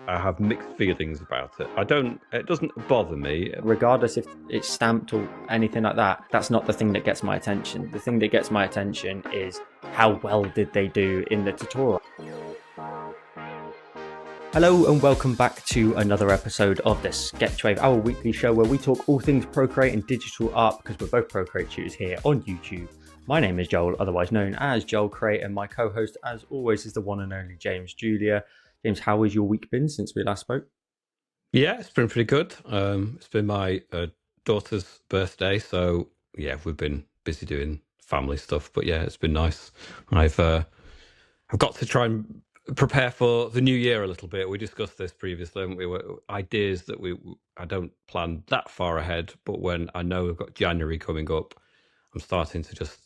I have mixed feelings about it. It doesn't bother me. Regardless if it's stamped or anything like that, that's not the thing that gets my attention. The thing that gets my attention is how well did they do in the tutorial. Hello and welcome back to another episode of the Sketchwave, our weekly show where we talk all things Procreate and digital art because we're both Procreate tutors here on YouTube. My name is Joel, otherwise known as JoelCreate, and my co-host, as always, is the one and only James Julier. James, how has your week been since we last spoke? Yeah, it's been pretty good. It's been my daughter's birthday, so yeah, we've been busy doing family stuff. But yeah, it's been nice. I've got to try and prepare for the new year a little bit. We discussed this previously, haven't we? Ideas that I don't plan that far ahead, but when I know we've got January coming up, I'm starting to just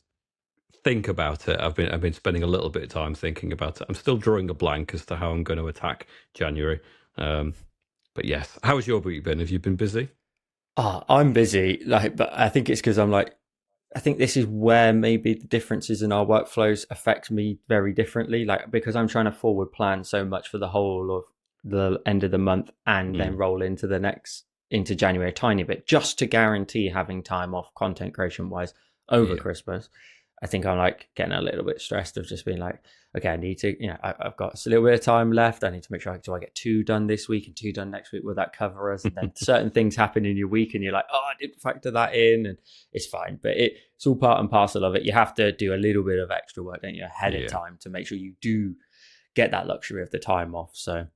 think about it. I've been spending a little bit of time thinking about it. I'm still drawing a blank as to how I'm going to attack January. But yes, how has your week been? Have you been busy? I'm busy, but I think it's because I think this is where maybe the differences in our workflows affect me very differently. Because I'm trying to forward plan so much for the whole of the end of the month and then roll into January a tiny bit, just to guarantee having time off content creation wise over Christmas. I think I'm getting a little bit stressed of just being okay, I need to, I've got a little bit of time left. I need to make sure, do I get 2 done this week and 2 done next week? Will that cover us? And then certain things happen in your week and you're like, oh, I didn't factor that in, and it's fine. But it's all part and parcel of it. You have to do a little bit of extra work, don't you, ahead of time to make sure you do get that luxury of the time off. So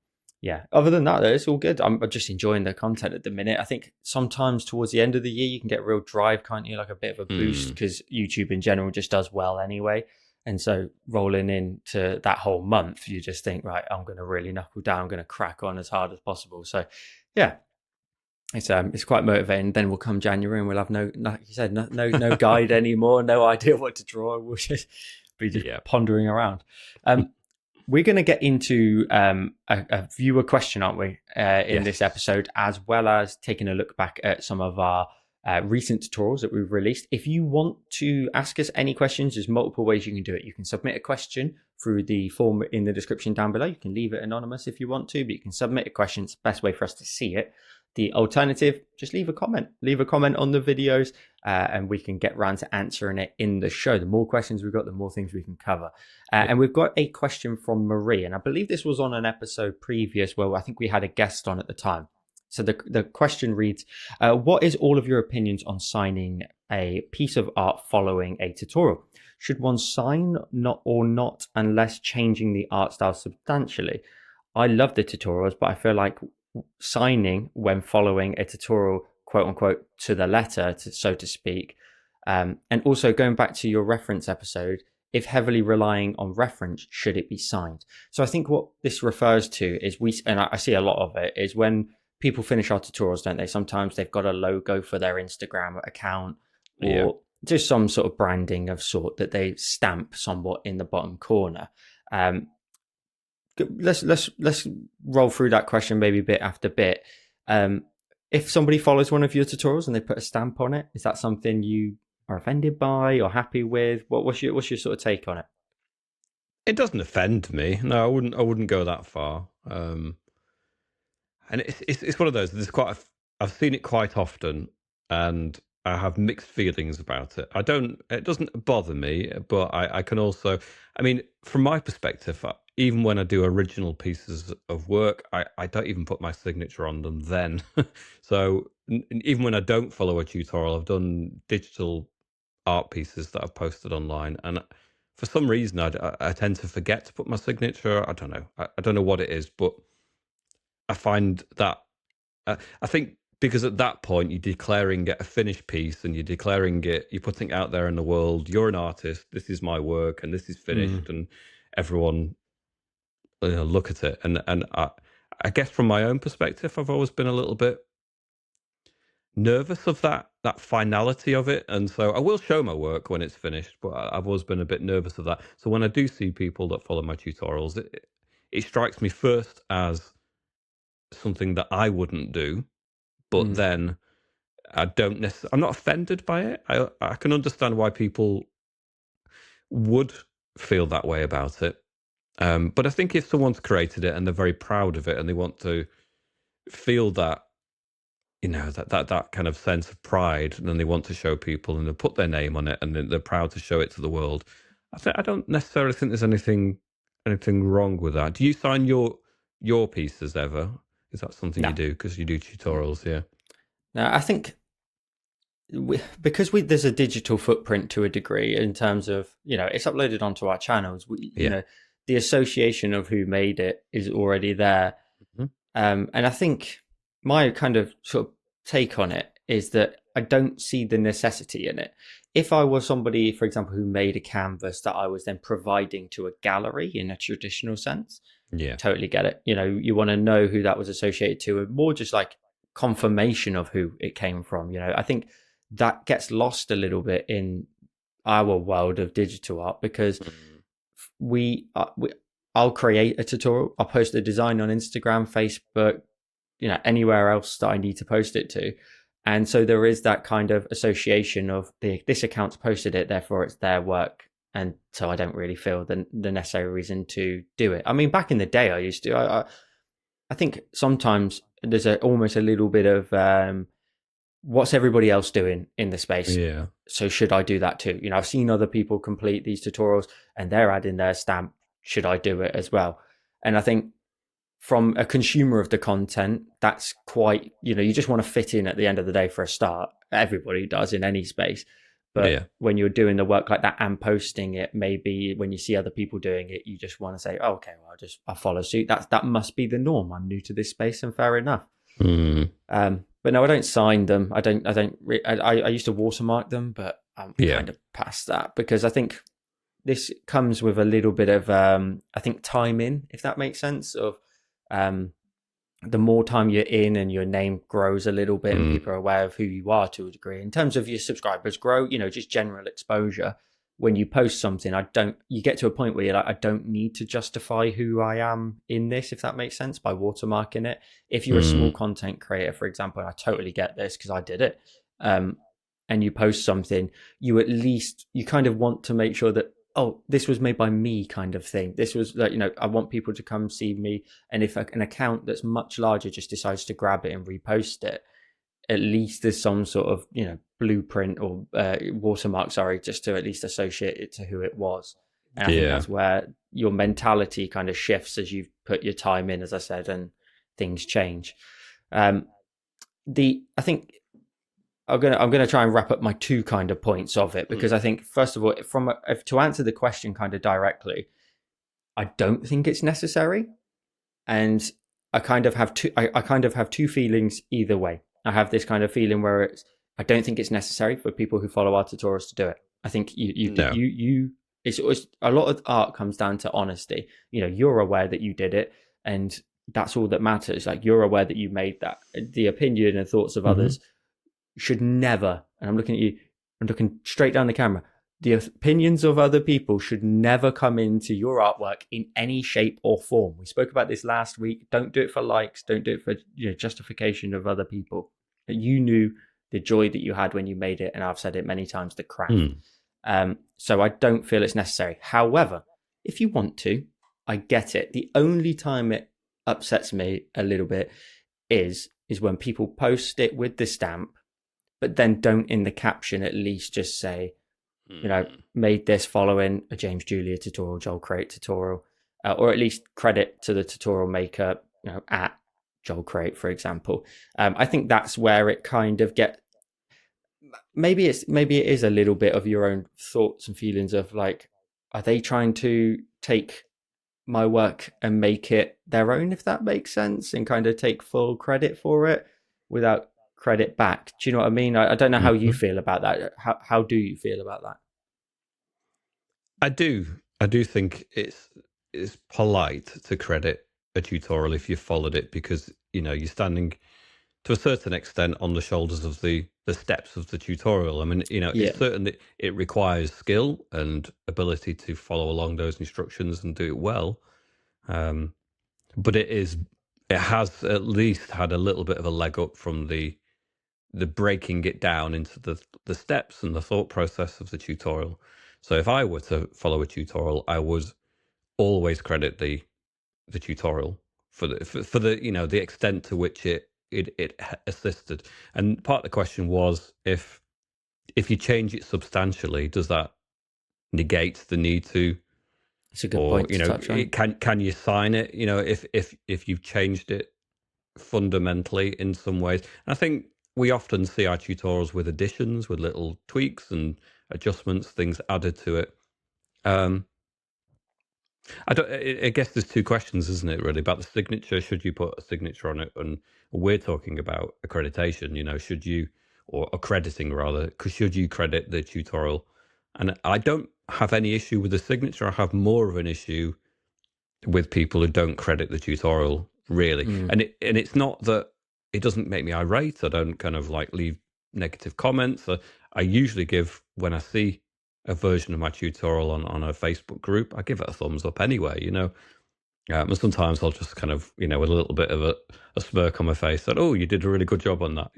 yeah, other than that, though, it's all good. I'm just enjoying the content at the minute. I think sometimes towards the end of the year, you can get real drive, can't you? Like a bit of a boost because YouTube in general just does well anyway. And so rolling into that whole month, you just think, right, I'm going to really knuckle down. I'm going to crack on as hard as possible. So yeah, it's quite motivating. Then we'll come January and we'll have like you said, no guide anymore, no idea what to draw. We'll just be pondering around. We're going to get into a viewer question, aren't we, in this episode, as well as taking a look back at some of our recent tutorials that we've released. If you want to ask us any questions, there's multiple ways you can do it. You can submit a question through the form in the description down below. You can leave it anonymous if you want to, but you can submit a question. It's the best way for us to see it. The alternative, just leave a comment. Leave a comment on the videos and we can get round to answering it in the show. The more questions we've got, the more things we can cover. And we've got a question from Marie, and I believe this was on an episode previous where I think we had a guest on at the time. So the question reads, what is all of your opinions on signing a piece of art following a tutorial? Should one sign or not unless changing the art style substantially? I love the tutorials, but I feel like signing when following a tutorial, quote unquote, to the letter, so to speak. And also going back to your reference episode, if heavily relying on reference, should it be signed? So I think what this refers to is and I see a lot of it, is when people finish our tutorials, don't they? Sometimes they've got a logo for their Instagram account or just some sort of branding of sort that they stamp somewhat in the bottom corner. Let's roll through that question maybe bit after bit. If somebody follows one of your tutorials and they put a stamp on it, is that something you are offended by or happy with? What's your sort of take on it? It doesn't offend me. No, I wouldn't go that far. And it's one of those. I've seen it quite often, and I have mixed feelings about it. It doesn't bother me, but I can also, I mean, from my perspective, even when I do original pieces of work, I don't even put my signature on them then. So even when I don't follow a tutorial, I've done digital art pieces that I've posted online, and for some reason I tend to forget to put my signature. I don't know. I don't know what it is, but I find that I think because at that point you're declaring it a finished piece and you're putting it out there in the world. You're an artist. This is my work, and this is finished, and everyone look at it. And I guess from my own perspective, I've always been a little bit nervous of that finality of it, and so I will show my work when it's finished, but I've always been a bit nervous of that. So when I do see people that follow my tutorials, it strikes me first as something that I wouldn't do, but then I'm not offended by it. I can understand why people would feel that way about it. But I think if someone's created it and they're very proud of it and they want to feel that, that kind of sense of pride, and then they want to show people and they put their name on it and then they're proud to show it to the world. I don't necessarily think there's anything wrong with that. Do you sign your pieces ever? Is that something you No, do? Because you do tutorials, yeah. no. I think because there's a digital footprint to a degree in terms of it's uploaded onto our channels. Yeah. The association of who made it is already there. Mhm. And I think my kind of sort of take on it is that I don't see the necessity in it. If I was somebody, for example, who made a canvas that I was then providing to a gallery in a traditional sense, Yeah. totally get it. You want to know who that was associated to, and more just like confirmation of who it came from. I think that gets lost a little bit in our world of digital art because Mm. we I'll create a tutorial, I'll post a design on Instagram, Facebook, anywhere else that I need to post it to. And so there is that kind of association of this account's posted it, therefore it's their work. And so I don't really feel the necessary reason to do it. I mean, back in the day, I used to. I think sometimes there's almost a little bit of what's everybody else doing in the space. Yeah. So should I do that too? I've seen other people complete these tutorials and they're adding their stamp. Should I do it as well? And I think from a consumer of the content, that's quite, you just want to fit in at the end of the day for a start. Everybody does in any space. But Yeah. when you're doing the work like that and posting it, maybe when you see other people doing it, you just want to say, oh, okay, well, I'll follow suit. That must be the norm. I'm new to this space and fair enough. Mm. But no, I don't sign them. I used to watermark them, but I'm Yeah. kind of past that because I think this comes with a little bit of, I think, time in, if that makes sense, of the more time you're in and your name grows a little bit and Mm. people are aware of who you are to a degree in terms of your subscribers grow, just general exposure. When you post something, you get to a point where you're like, I don't need to justify who I am in this, if that makes sense, by watermarking it. If you're a small Mm. content creator, for example, and I totally get this because I did it, and you post something, you kind of want to make sure that, oh, this was made by me, kind of thing. This was like, I want people to come see me. And if an account that's much larger just decides to grab it and repost it, at least there's some sort of, blueprint or watermark, sorry, just to at least associate it to who it was. And I think Yeah. that's where your mentality kind of shifts as you put your time in, as I said, and things change. I think I'm gonna try and wrap up my two kind of points of it because Mm. I think first of all, to answer the question kind of directly, I don't think it's necessary, and I kind of have two feelings either way. I have this kind of feeling where I don't think it's necessary for people who follow our tutorials to do it. I think No. it's a lot of art comes down to honesty. You're aware that you did it, and that's all that matters. Like you're aware that you made that. The opinion and thoughts of Hmm. others should never, and I'm looking at you, I'm looking straight down the camera. The opinions of other people should never come into your artwork in any shape or form. We spoke about this last week. Don't do it for likes. Don't do it for justification of other people. You knew the joy that you had when you made it, and I've said it many times, the craft. Mm. So I don't feel it's necessary. However, if you want to, I get it. The only time it upsets me a little bit is when people post it with the stamp but then don't in the caption at least just say, Mm. made this following a James Julier tutorial, JoelCreate tutorial, or at least credit to the tutorial maker, at JoelCreate, for example. I think that's where it kind of maybe it is a little bit of your own thoughts and feelings of like, are they trying to take my work and make it their own, if that makes sense, and kind of take full credit for it without credit back? Do you know what I mean? I don't know how you Mhm. feel about that. How do you feel about that? I do. I do think it's polite to credit a tutorial if you followed it because you're standing to a certain extent on the shoulders of the steps of the tutorial. I mean, Yeah. it's certainly it requires skill and ability to follow along those instructions and do it well. Um, but it has at least had a little bit of a leg up from the breaking it down into the steps and the thought process of the tutorial. So if I were to follow a tutorial, I would always credit the tutorial for the the extent to which it assisted. And part of the question was, if you change it substantially, does that negate the need to, It's a good or point to touch on. can you sign it? If you've changed it fundamentally in some ways. And I think we often see our tutorials with additions, with little tweaks and adjustments, things added to it. Um, I don't. I guess there's two questions, isn't it? Really, about the signature. Should you put a signature on it? And we're talking about accreditation. Should you, or accrediting rather? Because should you credit the tutorial? And I don't have any issue with the signature. I have more of an issue with people who don't credit the tutorial, really. Mm. And it's not that it doesn't make me irate. I don't kind of like leave negative comments. I usually give, when I see a version of my tutorial on a Facebook group, I give it a thumbs up anyway. And sometimes I'll just kind of, with a little bit of a smirk on my face, that, oh, you did a really good job on that.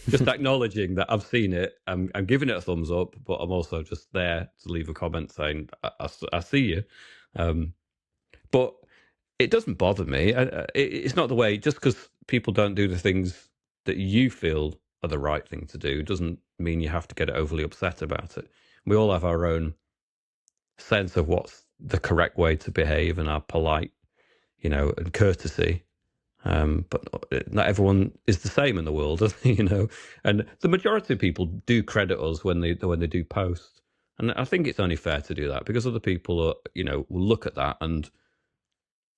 Just acknowledging that I've seen it. I'm giving it a thumbs up, but I'm also just there to leave a comment saying, I see you. But it doesn't bother me. It's not the way, just because people don't do the things that you feel are the right thing to do doesn't mean you have to get overly upset about it. We all have our own sense of what's the correct way to behave and our polite, and courtesy. But not everyone is the same in the world, And the majority of people do credit us when they do post, and I think it's only fair to do that, because other people will look at that, and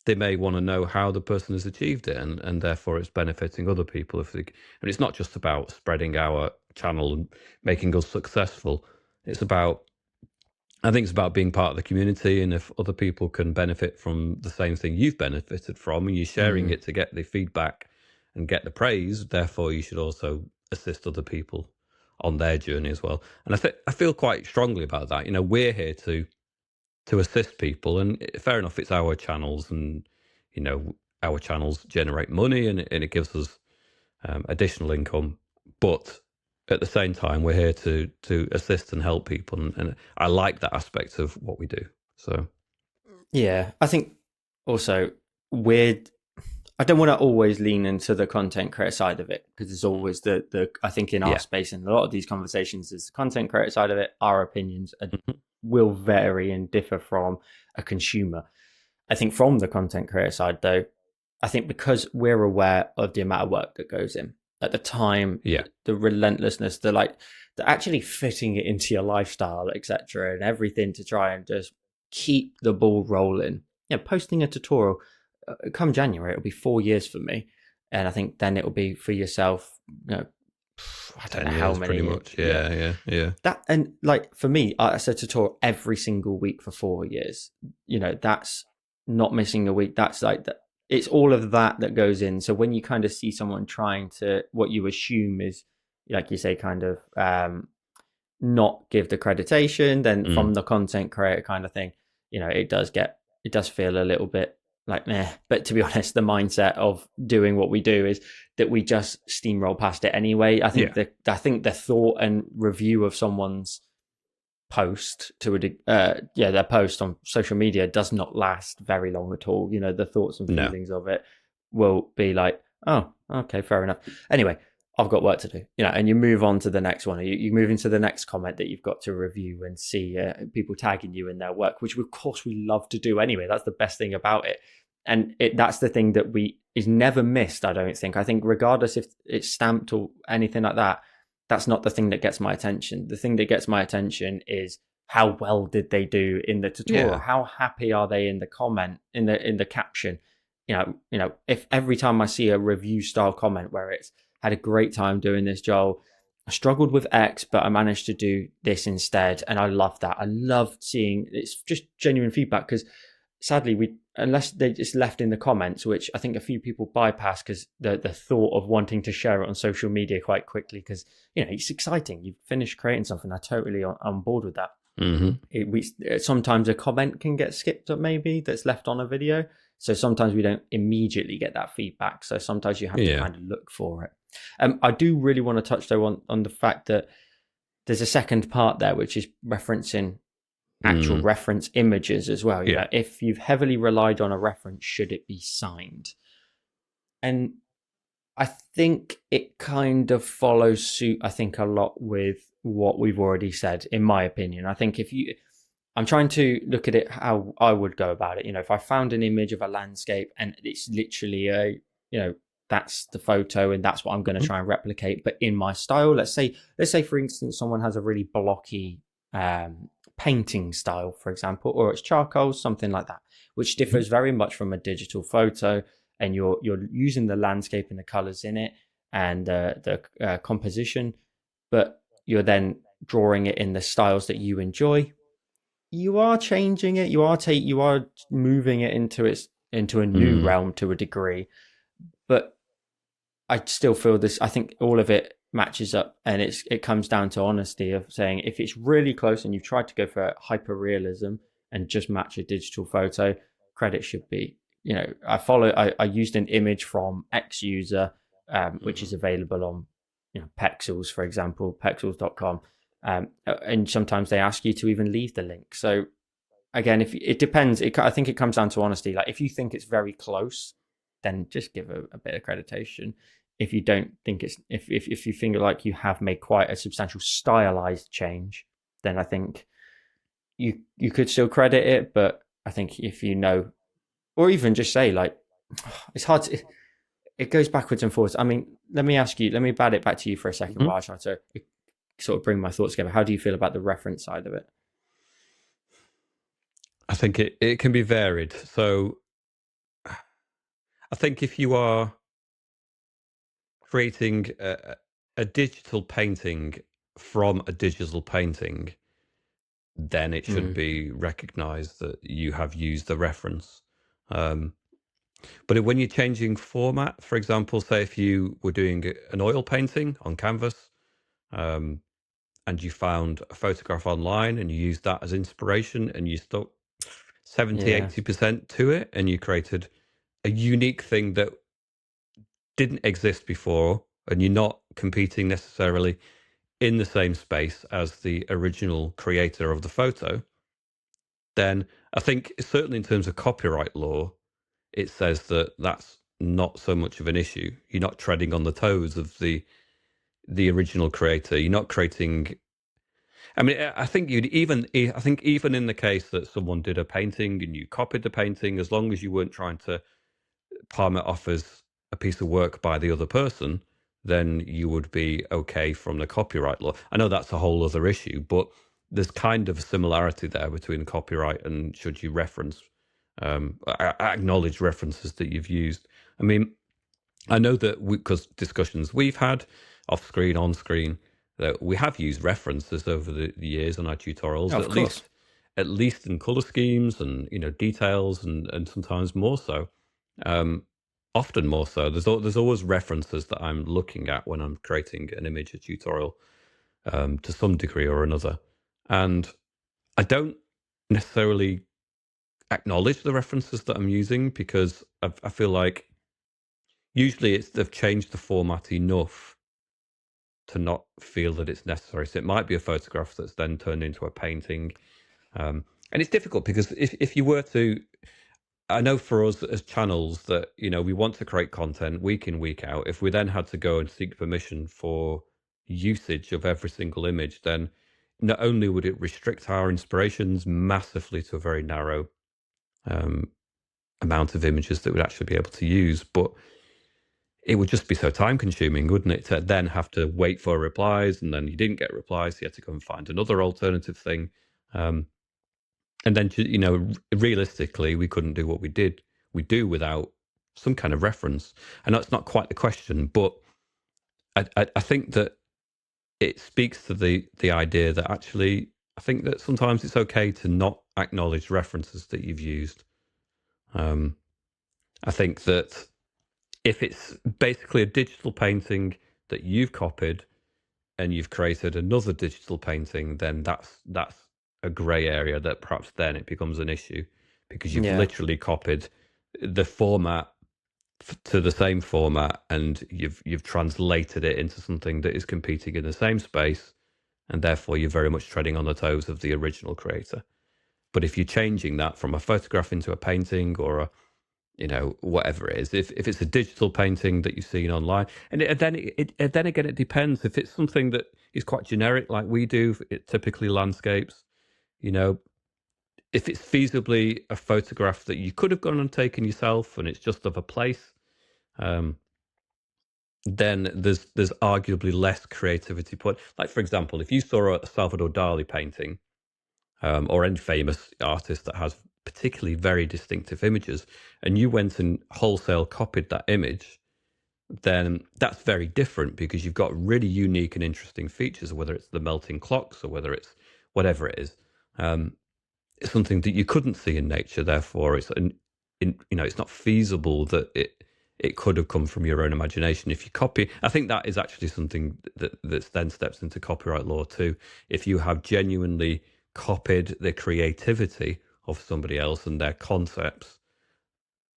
they may want to know how the person has achieved it, and therefore it's benefiting other people. And it's not just about spreading our channel and making us successful. I think it's about being part of the community, and if other people can benefit from the same thing you've benefited from, and you're sharing it to get the feedback and get the praise, therefore you should also assist other people on their journey as well. And I feel quite strongly about that. We're here to assist people, and fair enough, it's our channels, and our channels generate money, and it gives us additional income, but at the same time we're here to assist and help people, and I like that aspect of what we do. So Yeah, I think also weird. I don't want to always lean into the content creator side of it, because there's always the I think in our space, and a lot of these conversations, is the content creator side of it. Our opinions will vary and differ from a consumer. I think from the content creator side, though, I think because we're aware of the amount of work that goes in at the time, the relentlessness, the actually fitting it into your lifestyle, etc., and everything to try and just keep the ball rolling. Posting a tutorial, come January, it'll be 4 years for me, and I think then it'll be for yourself. I don't know how many. Pretty much, yeah. That, and like for me, I said tutorial every single week for 4 years. That's not missing a week. That's like that. It's all of that goes in. So when you kind of see someone trying to, what you assume is, like you say, kind of not give the accreditation, then from the content creator kind of thing, it does feel a little bit like meh. But to be honest, the mindset of doing what we do is that we just steamroll past it anyway. I think the thought and review of someone's post their post on social media does not last very long at all. The thoughts and feelings of it will be like, oh, okay, fair enough. Anyway, I've got work to do, and you move on to the next one. You move into the next comment that you've got to review and see people tagging you in their work, which of course we love to do anyway. That's the best thing about it. And that's the thing that is never missed, I don't think. I think regardless if it's stamped or anything like that, that's not the thing that gets my attention. The thing that gets my attention is how well did they do in the tutorial? Yeah. How happy are they in the comment, in the caption? If every time I see a review style comment where it's had a great time doing this, Joel, I struggled with X, but I managed to do this instead. And I love that. I love seeing it's just genuine feedback, because sadly, unless they just left in the comments, which I think a few people bypass because the thought of wanting to share it on social media quite quickly, because it's exciting. You've finished creating something. I'm totally on board with that. Sometimes a comment can get skipped up, maybe that's left on a video. So sometimes we don't immediately get that feedback. So sometimes you have to kind of look for it. I do really want to touch though on the fact that there's a second part there, which is referencing actual Mm. reference images as well. Yeah. If you've heavily relied on a reference, should it be signed? And I think it kind of follows suit, I think, a lot with what we've already said, in my opinion. I think I'm trying to look at it how I would go about it. If I found an image of a landscape and it's literally you know, that's the photo and that's what I'm going to Mhm. try and replicate, but in my style. Let's say, for instance, someone has a really blocky painting style, for example, or it's charcoal, something like that, which Mhm. differs very much from a digital photo. And you're using the landscape and the colors in it and the composition, but you're then drawing it in the styles that you enjoy. You are changing it. You are moving it into a new Mm. realm to a degree. But I still feel this. I think all of it matches up, and it comes down to honesty of saying if it's really close and you've tried to go for hyper realism and just match a digital photo, credit should be. I used an image from X user, which is Mm. available on Pexels, for example, pexels.com. And sometimes they ask you to even leave the link. So again, if it depends, I think it comes down to honesty. Like if you think it's very close, then just give a bit of accreditation. If you don't think it's, if you think like you have made quite a substantial stylized change, then I think you could still credit it. But I think if or even just say like, it's hard to, it goes backwards and forwards. I mean, let me bat it back to you for a second Mhm. while I try to sort of bring my thoughts together. How do you feel about the reference side of it? I think it can be varied. So I think if you are creating a digital painting from a digital painting, then it should Mm, be recognized that you have used the reference. Um, but when you're changing format, for example, say if you were doing an oil painting on canvas, um, and you found a photograph online and you used that as inspiration and you stuck 70, yeah, 80% to it and you created a unique thing that didn't exist before, and you're not competing necessarily in the same space as the original creator of the photo, then I think certainly in terms of copyright law, it says that that's not so much of an issue. You're not treading on the toes of the original creator. You're not creating. I mean, I think even in the case that someone did a painting and you copied the painting, as long as you weren't trying to palm it off as a piece of work by the other person, then you would be okay from the copyright law. I know that's a whole other issue, but there's kind of a similarity there between copyright and should you reference, acknowledge references that you've used. I mean, I know that because discussions we've had off screen, on screen, that we have used references over the years on our tutorials, of course. at least in color schemes and details and sometimes more so. Um, Often more so. There's always references that I'm looking at when I'm creating an image, a tutorial, to some degree or another, and I don't necessarily acknowledge the references that I'm using because I feel like usually they've changed the format enough to not feel that it's necessary. So it might be a photograph that's then turned into a painting, and it's difficult because if you were to, I know for us as channels that we want to create content week in week out. If we then had to go and seek permission for usage of every single image, then not only would it restrict our inspirations massively to a very narrow um, amount of images that we'd actually be able to use, but it would just be so time consuming, wouldn't it, to then have to wait for replies, and then you didn't get replies, so you had to go and find another alternative thing. Um, and then, realistically, we couldn't do what we do without some kind of reference. And that's not quite the question, but I think that it speaks to the idea that actually, I think that sometimes it's okay to not acknowledge references that you've used. Um, I think that if it's basically a digital painting that you've copied and you've created another digital painting, then that's a grey area that perhaps then it becomes an issue because you've Yeah. literally copied the format to the same format and you've translated it into something that is competing in the same space, and therefore you're very much treading on the toes of the original creator. But if you're changing that from a photograph into a painting or a, whatever it is, if it's a digital painting that you've seen online, and then again, it depends. If it's something that is quite generic, like we do, typically landscapes, you know, if it's feasibly a photograph that you could have gone and taken yourself, and it's just of a place, um, then there's arguably less creativity put. Like for example, if you saw a Salvador Dali painting, or any famous artist that has particularly very distinctive images, and you went and wholesale copied that image, then that's very different because you've got really unique and interesting features, whether it's the melting clocks or whether it's whatever it is. It's something that you couldn't see in nature. Therefore, it's not feasible that it could have come from your own imagination. If you copy, I think that is actually something that then steps into copyright law too. If you have genuinely copied the creativity of somebody else and their concepts,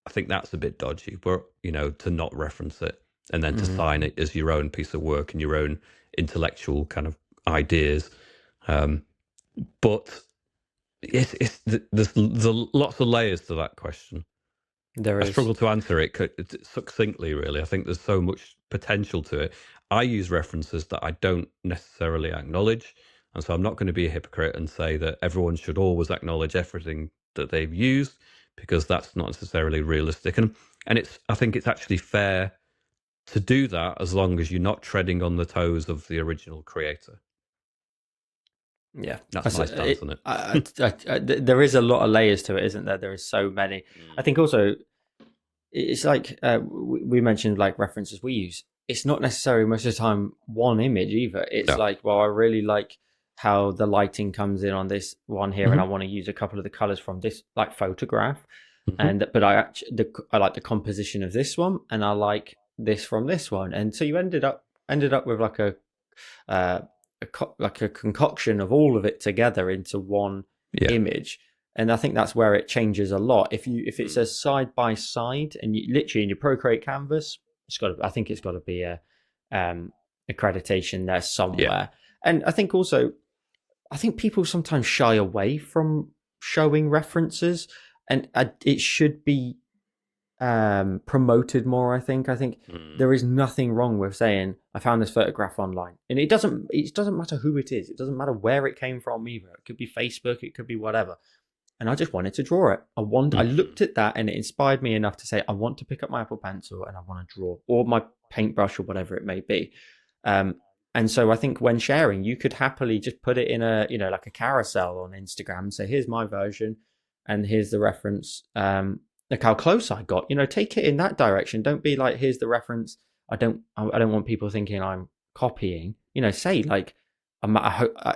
I think that's a bit dodgy. But to not reference it and then to Mm. sign it as your own piece of work and your own intellectual kind of ideas. But there's lots of layers to that question. There I is. struggle to answer it succinctly, really. I think there's so much potential to it. I use references that I don't necessarily acknowledge. And so I'm not going to be a hypocrite and say that everyone should always acknowledge everything that they've used, because that's not necessarily realistic. And I think it's actually fair to do that as long as you're not treading on the toes of the original creator. Yeah, That's my stance on it. there is a lot of layers to it, isn't there? There is so many. I Mm. think also it's like we mentioned, like references we use. It's not necessarily most of the time one image either. It's Yeah. like, well, I really like how the lighting comes in on this one here, and Hmm. I want to use a couple of the colors from this like photograph. Hmm. And but I like the composition of this one, and I like this from this one, and so you ended up with like uh, like a concoction of all of it together into one Yeah. image. And I think that's where it changes a lot. If it's Mm. a side by side, and you literally in your Procreate canvas, I think it's got to be a accreditation there Yeah. somewhere. And I think people sometimes shy away from showing references, and it should be promoted more. I think Mm. there is nothing wrong with saying I found this photograph online, and it doesn't matter who it is. It doesn't matter where it came from either. It could be Facebook, it could be whatever. And I just wanted to draw it. I Mm. looked at that, and it inspired me enough to say I want to pick up my Apple Pencil and I want to draw, or my paintbrush or whatever it may be. Um, and so I think when sharing, you could happily just put it in a like a carousel on Instagram and say, here's my version, and here's the reference. Look how close I got. Take it in that direction. Don't be like, here's the reference. I don't want people thinking I'm copying. Say like,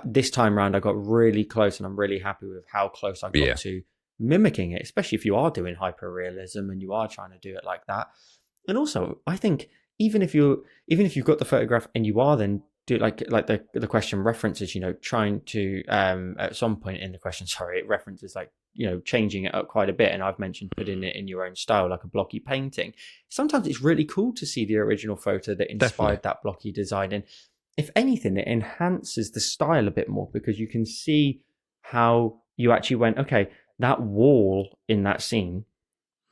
this time around I got really close, and I'm really happy with how close I got Yeah. to mimicking it, especially if you are doing hyper realism and you are trying to do it like that. And also, I think even if you've got the photograph and you are then do like the question references, trying to at some point in the question, sorry, it references like changing it up quite a bit, and I've mentioned putting Mm. it in your own style like a blocky painting. Sometimes it's really cool to see the original photo that Definitely. inspired that blocky design, and if anything it enhances the style a bit more because you can see how you actually went, okay, that wall in that scene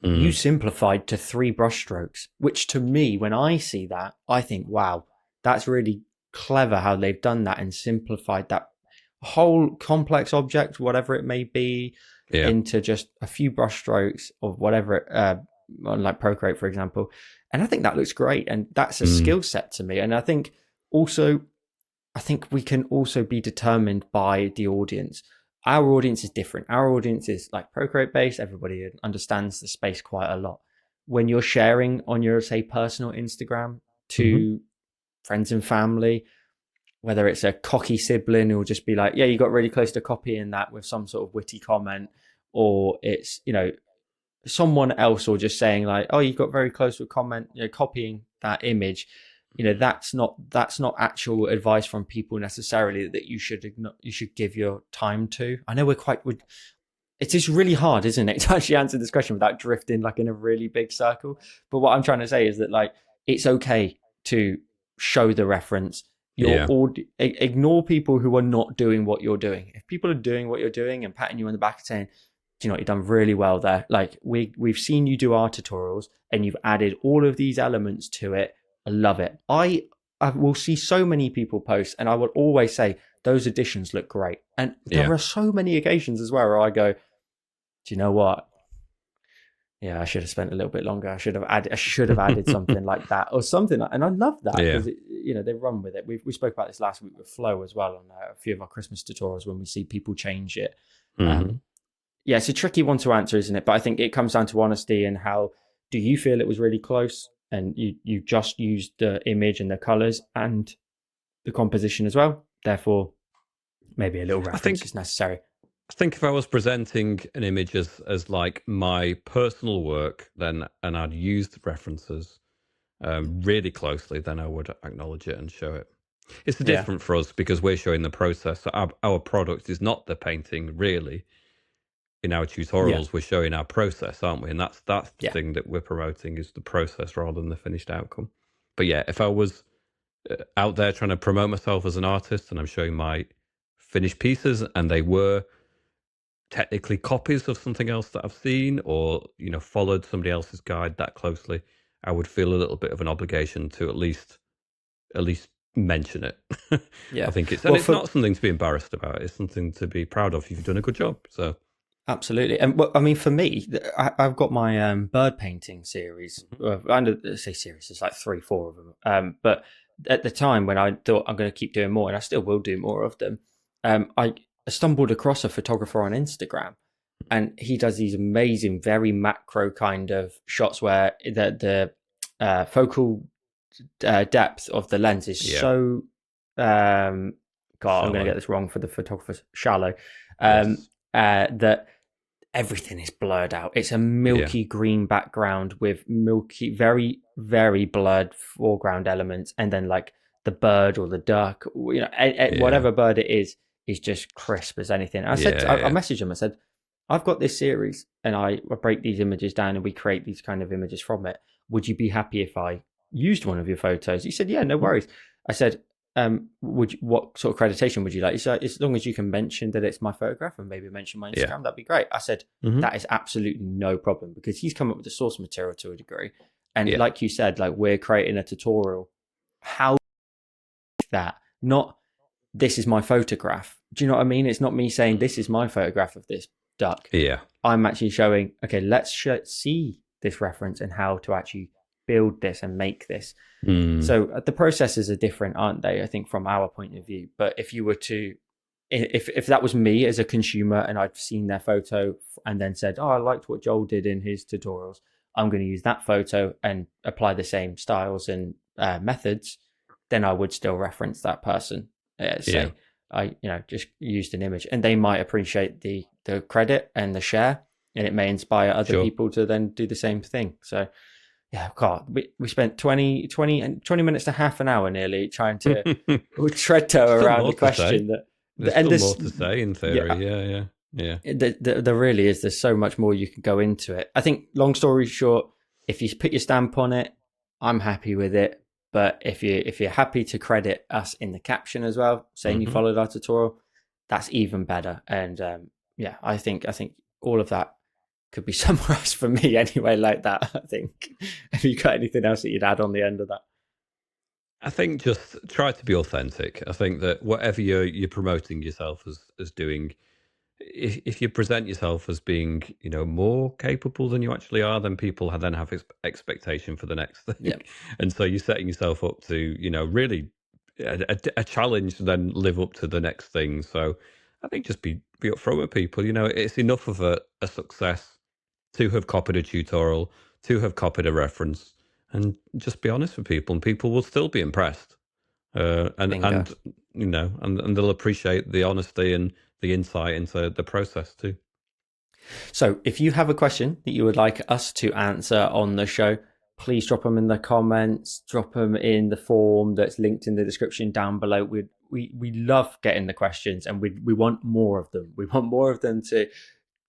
you Mm. simplified to 3 brushstrokes, which to me, when I see that, I think, wow, that's really clever how they've done that and simplified that whole complex object, whatever it may be, Yeah. into just a few brushstrokes of whatever, on like Procreate, for example. And I think that looks great. And that's a Mm. skill set to me. And also, I think we can also be determined by the audience. Our audience is different. Our audience is like Procreate based. Everybody understands the space quite a lot. When you're sharing on your, say, personal Instagram Mhm. to friends and family, whether it's a cocky sibling who'll just be like, yeah, you got really close to copying that with some sort of witty comment, or it's, someone else, or just saying like, oh, you got very close with comment, copying that image. That's not actual advice from people necessarily that you should give your time to. I know it's just really hard, isn't it, to actually answer this question without drifting like in a really big circle. But what I'm trying to say is that like it's okay to show the reference. Your Yeah. ignore people who are not doing what you're doing. If people are doing what you're doing and patting you on the back and saying, "Do you know what, you've done really well there. Like we've seen you do our tutorials and you've added all of these elements to it. I love it." I will see so many people post, and I will always say those additions look great. And there Yeah. are so many occasions as well where I go, "Do you know what? Yeah, I should have spent a little bit longer. I should have added something like that or something." And I love that Yeah. because they run with it. We spoke about this last week with Flow as well on a few of our Christmas tutorials when we see people change it. Hmm. Um, yeah, it's a tricky one to answer, isn't it? But I think it comes down to honesty and how do you feel it was really close, and you just used the image and the colors and the composition as well. Therefore, maybe a little I reference think is necessary. I think if I was presenting an image as like my personal work, then and I'd used references really closely, then I would acknowledge it and show it. It's Yeah, different for us because we're showing the process. So our product is not the painting really. In our yeah, tutorials, we're showing our process, aren't we? And that's the yeah, thing that we're promoting is the process rather than the finished outcome. But yeah, if I was out there trying to promote myself as an artist and I'm showing my finished pieces and they were technically copies of something else that I've seen or, followed somebody else's guide that closely, I would feel a little bit of an obligation to at least mention it. I yeah. think Well, it's for not something to be embarrassed about. It's something to be proud of if you've done a good job. So, absolutely, and I mean, for me, I've got my bird painting series. mhm. I say series, it's like three, four of them. But at the time when I thought I'm going to keep doing more, and I still will do more of them, I stumbled across a photographer on Instagram, and he does these amazing, very macro kind of shots where the focal depth of the lens is Yeah, so God, I'm going to get shallow. this wrong for the photographers, shallow, Yes. that everything is blurred out. It's a Yeah. milky green background with milky, very, very blurred foreground elements, and then like the bird or the duck, Yeah. whatever bird it is just crisp as anything. I Yeah. messaged him. I said, I've got this series, and I break these images down, and we create these kind of images from it. Would you be happy if I used one of your photos? He said, yeah, no worries. I said, what sort of accreditation would you like? He said, as long as you can mention that it's my photograph and maybe mention my Yeah. Instagram, that'd be great. I said, Hmm. that is absolutely no problem because he's come up with the source material to a degree. And Yeah. like you said, like we're creating a tutorial. How that? Not this is my photograph. Do you know what I mean? It's not me saying this is my photograph of this duck. Yeah. I'm actually showing, okay, let's see this reference and how to actually build this and make this. Mm. So the processes are different, aren't they? I think from our point of view. But if you were to, if that was me as a consumer and I'd seen their photo and then said, oh, I liked what Joel did in his tutorials, I'm going to use that photo and apply the same styles and methods, then I would still reference that person. Yeah. Say I, just used an image, and they might appreciate the credit and the share, and it may inspire other Sure. people to then do the same thing. So yeah, God, we spent 20 minutes to half an hour nearly trying to tread-toe Still around more the to say. question that, There's and still more this, to say in theory. yeah, Yeah. Yeah. Yeah. there really is. There's so much more you can go into it. I think, long story short, if you put your stamp on it, I'm happy with it. But if you're happy to credit us in the caption as well, saying you Hmm. followed our tutorial, that's even better. And yeah, I think all of that could be summarized for me anyway, like that. I think. Have you got anything else that you'd add on the end of that? I think just try to be authentic. I think that whatever you're promoting yourself as doing, if you present yourself as being more capable than you actually are, then people then have expectation for the next thing, Yeah, and so you're setting yourself up to really a challenge to then live up to the next thing. So I think just be upfront with people. It's enough of a success to have copied a tutorial, to have copied a reference, and just be honest with people, and people will still be impressed. And bingo. and and they'll appreciate the honesty and the insight into the process too. So, if you have a question that you would like us to answer on the show, please drop them in the comments, drop them in the form that's linked in the description down below. We love getting the questions, and we want more of them. We want more of them to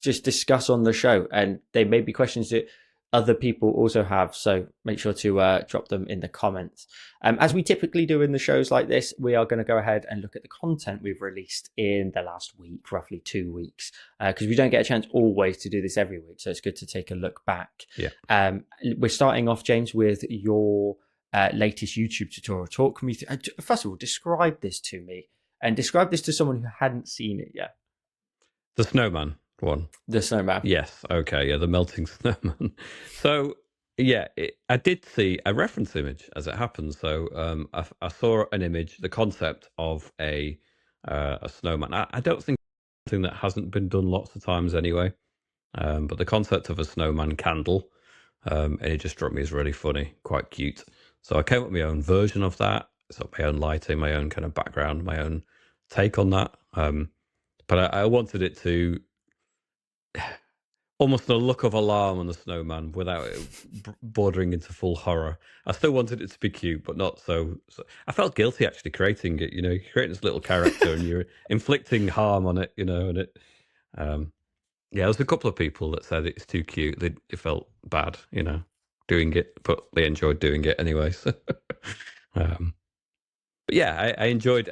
just discuss on the show. And they may be questions that other people also have. So make sure to drop them in the comments. As we typically do in the shows like this, we are going to go ahead and look at the content we've released in the last week, roughly 2 weeks, because we don't get a chance always to do this every week. So it's good to take a look back. Yeah. We're starting off, James, with your latest YouTube tutorial. Talk me through. First of all, describe this to me, and describe this to someone who hadn't seen it yet. The snowman one. The snowman. Yes. Okay. Yeah. The melting snowman. So yeah, I did see a reference image as it happens. So I saw an image, the concept of a snowman. I don't think it's something that hasn't been done lots of times anyway. But the concept of a snowman candle, and it just struck me as really funny, quite cute. So I came up with my own version of that. So my own lighting, my own kind of background, my own take on that. But I wanted it to almost a look of alarm on the snowman without it bordering into full horror. I still wanted it to be cute, but not so. I felt guilty actually creating it. You're creating this little character and you're inflicting harm on it. And it. Yeah, there's a couple of people that said it's too cute. They felt bad, doing it, but they enjoyed doing it anyway. So, um, but yeah, I enjoyed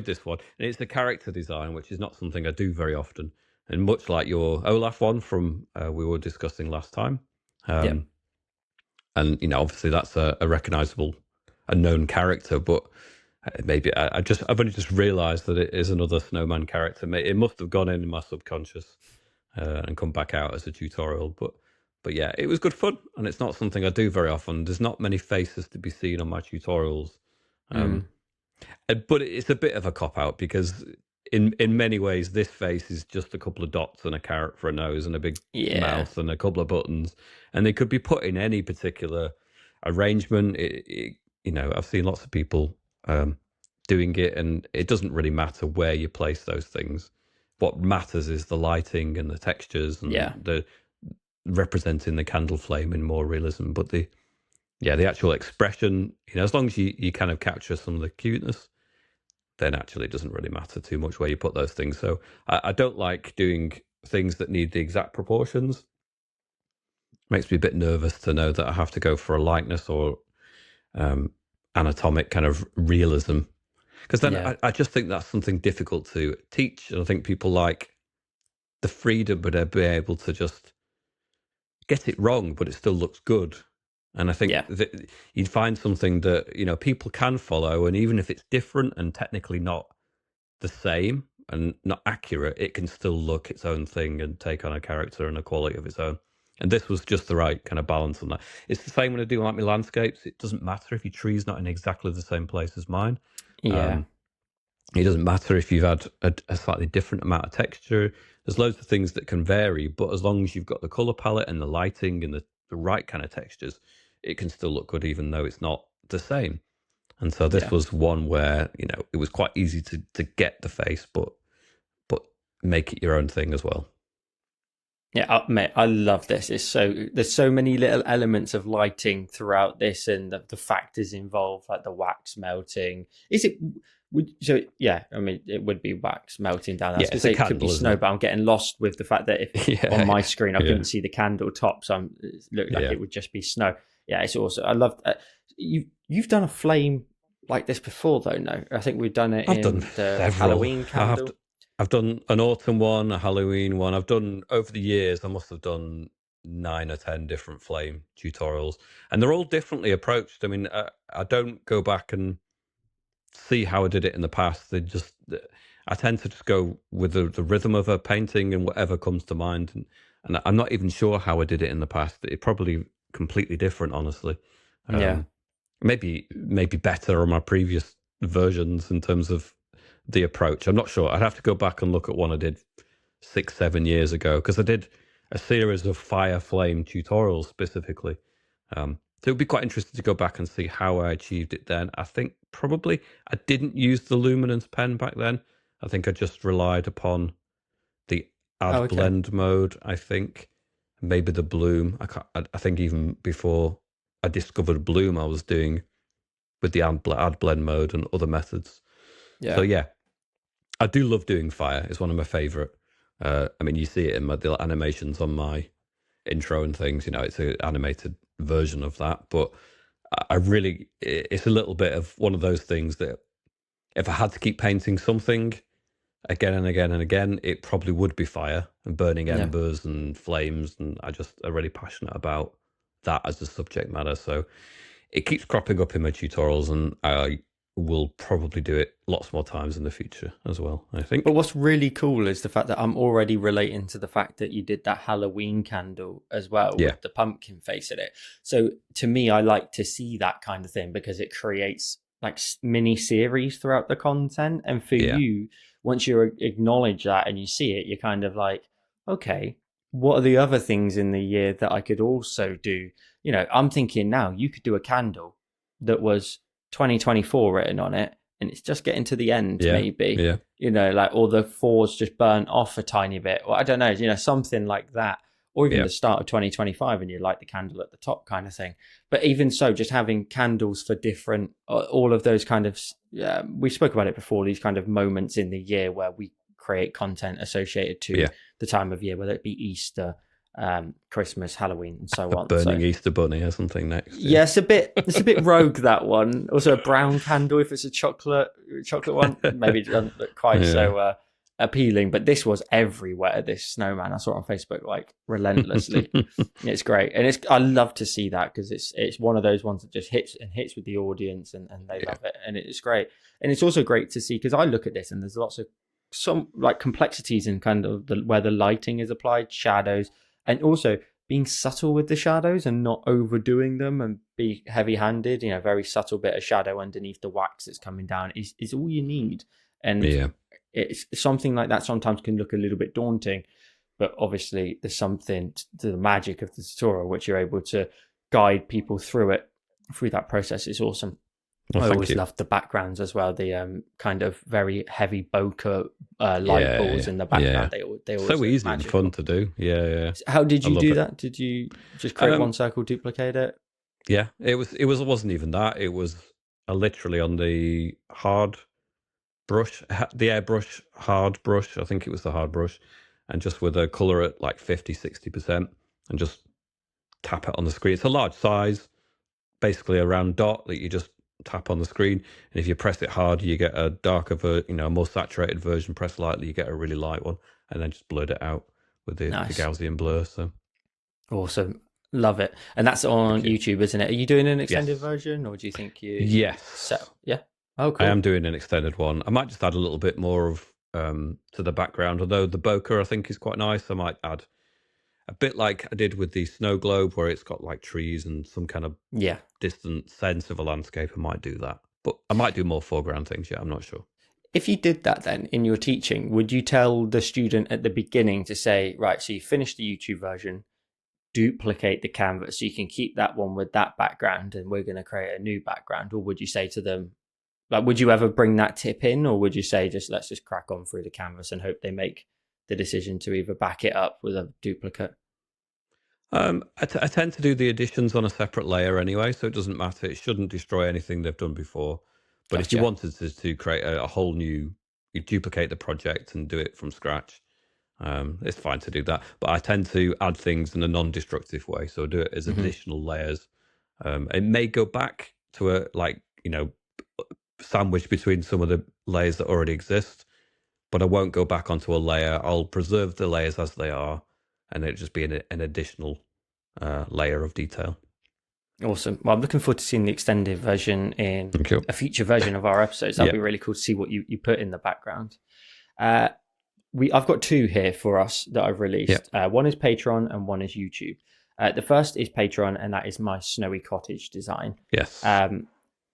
this one, and it's the character design, which is not something I do very often. And much like your Olaf one from we were discussing last time, Yeah. and obviously that's a recognizable, a known character, but maybe I've only just realised that it is another snowman character. It must have gone in my subconscious and come back out as a tutorial, but yeah, it was good fun, and it's not something I do very often. There's not many faces to be seen on my tutorials. But it's a bit of a cop out because in many ways this face is just a couple of dots and a carrot for a nose and a big mouth and a couple of buttons, and they could be put in any particular arrangement. I've seen lots of people doing it, and it doesn't really matter where you place those things. What matters is the lighting and the textures and the representing the candle flame in more realism. But the actual expression, as long as you kind of capture some of the cuteness, then actually it doesn't really matter too much where you put those things. So I don't like doing things that need the exact proportions. Makes me a bit nervous to know that I have to go for a likeness or anatomic kind of realism. Because then I just think that's something difficult to teach. And I think people like the freedom, but they'll be able to just get it wrong, but it still looks good. And I think that you'd find something that, people can follow. And even if it's different and technically not the same and not accurate, it can still look its own thing and take on a character and a quality of its own. And this was just the right kind of balance on that. It's the same when I do like my landscapes. It doesn't matter if your tree's not in exactly the same place as mine. It doesn't matter if you've had a slightly different amount of texture. There's loads of things that can vary, but as long as you've got the color palette and the lighting and the right kind of textures, it can still look good even though it's not the same. And so this was one where, it was quite easy to get the face, but make it your own thing as well. Yeah, mate, I love this. There's so many little elements of lighting throughout this, and the factors involved, like the wax melting. I mean, it would be wax melting down. I was going to say it could be snow, but I'm getting lost with the fact that if on my screen I couldn't see the candle top, so it looked like it would just be snow. Yeah, it's also I love you've done a flame like this before, though. No, I think we've done it. I've done the Halloween candle. I've done an autumn one, a Halloween one. I've done, over the years, I must have done 9 or 10 different flame tutorials, and they're all differently approached. I mean, I don't go back and see how I did it in the past. I tend to just go with the rhythm of a painting and whatever comes to mind. And I'm not even sure how I did it in the past. It probably completely different, honestly. Maybe better on my previous versions in terms of the approach. I'm not sure. I'd have to go back and look at one I did 6-7 years ago, because I did a series of fire flame tutorials specifically. So it would be quite interesting to go back and see how I achieved it then. I think probably I didn't use the luminance pen back then. I think I just relied upon the blend mode, I think. Maybe the bloom. I think even before I discovered bloom, I was doing with the add blend mode and other methods. So yeah, I do love doing fire. It's one of my favorite. I mean, you see it in the animations on my intro and things. It's an animated version of that, but I really, it's a little bit of one of those things that if I had to keep painting something again and again and again, it probably would be fire and burning Yeah. embers and flames, and I just are really passionate about that as a subject matter. So it keeps cropping up in my tutorials, and I will probably do it lots more times in the future as well, I But think. what's really cool is the fact that I'm already relating to the fact that you did that Halloween candle as well Yeah, with the pumpkin face in it. So to me, I like to see that kind of thing because it creates like mini series throughout the content. And for yeah, you, once you acknowledge that and you see it, you're kind of like, okay, what are the other things in the year that I could also do? I'm thinking now you could do a candle that was 2024 written on it, and it's just getting to the end, yeah, maybe, yeah, like all the fours just burnt off a tiny bit, or I don't know, something like that, or even yeah, the start of 2025 and you light the candle at the top kind of thing. But even so, just having candles for different, all of those kind of, we spoke about it before, these kind of moments in the year where we create content associated to yeah. the time of year, whether it be Easter, Christmas, Halloween, and so A on. So burning Easter bunny or something next. Yeah, yeah, it's a bit rogue, that one. Also a brown candle if it's a chocolate one. Maybe it doesn't look quite yeah. so appealing, but this was everywhere, this snowman. I saw it on Facebook like relentlessly. It's great. And I love to see that because it's one of those ones that just hits with the audience, and they Yeah, love it. And it's great. And it's also great to see because I look at this and there's lots of some like complexities in kind of where the lighting is applied, shadows, and also being subtle with the shadows and not overdoing them and be heavy handed, very subtle bit of shadow underneath the wax that's coming down is all you need. And yeah, it's something like that sometimes can look a little bit daunting, but obviously there's something to the magic of the tutorial, which you're able to guide people through that process. It's awesome. well, I thank always you. loved the backgrounds as well. The kind of very heavy bokeh light Yeah, balls yeah, in the yeah. background. They always So look easy and fun magical. to do. Yeah, yeah. How did I you love do it. that? Did you just create one Um, circle, duplicate it? yeah, it wasn't even that. It was literally on the hard brush, the airbrush hard brush. I think it was the hard brush, and just with a color at like 50, 60%, and just tap it on the screen. It's a large size, basically a round dot that you just tap on the screen. And if you press it hard, you get a darker, a more saturated version. Press lightly, you get a really light one, and then just blurred it out with the Nice. Gaussian blur. So Awesome. Love it. And that's on thank you. YouTube, isn't it? Are you doing an extended Yes, version, or do you think you set? yes, Yeah. Oh, I am cool. doing an extended one. I might just add a little bit more of to the background. Although the bokeh I think is quite nice. I might add a bit like I did with the snow globe, where it's got like trees and some kind of Yeah. distant sense of a landscape. I might do that, but I might do more foreground things. Yeah, I'm not sure. If you did that then in your teaching, would you tell the student at the beginning to say, right, so you finished the YouTube version, duplicate the canvas so you can keep that one with that background and we're going to create a new background? Or would you say to them, like, would you ever bring that tip in, or would you say let's just crack on through the canvas and hope they make the decision to either back it up with a duplicate? I tend to do the additions on a separate layer anyway, so it doesn't matter. It shouldn't destroy anything they've done before. But if you Gotcha. wanted to create a whole new, you duplicate the project and do it from scratch. It's fine to do that, but I tend to add things in a non-destructive way, so do it as Hmm. additional layers. It may go back to a sandwich between some of the layers that already exist, but I won't go back onto a layer. I'll preserve the layers as they are, and it'll just be an additional layer of detail. Awesome. Well, I'm looking forward to seeing the extended version in Thank you. a future version of our episodes. That'll Yeah. be really cool to see what you put in the background. Uh, I've got two here for us that I've Yeah. released. One is Patreon and one is YouTube. The first is Patreon, and that is my snowy cottage design. Yes. Um,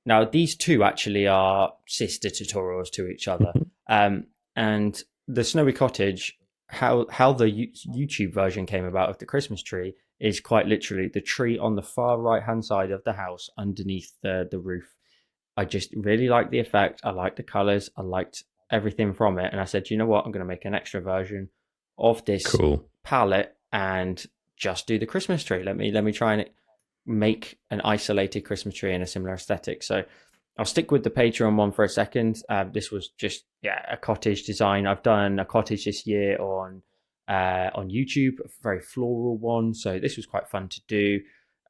Now, these two actually are sister tutorials to each other. Mhm. And the Snowy Cottage, how the YouTube version came about of the Christmas tree is quite literally the tree on the far right hand side of the house underneath the roof. I just really liked the effect. I liked the colors. I liked everything from it. And I said, you know what? I'm going to make an extra version of this Cool. palette and just do the Christmas tree. Let me try and make an isolated Christmas tree in a similar aesthetic. So I'll stick with the Patreon one for a second. This was just a cottage design. I've done a cottage this year on on YouTube, a very floral one. So this was quite fun to do.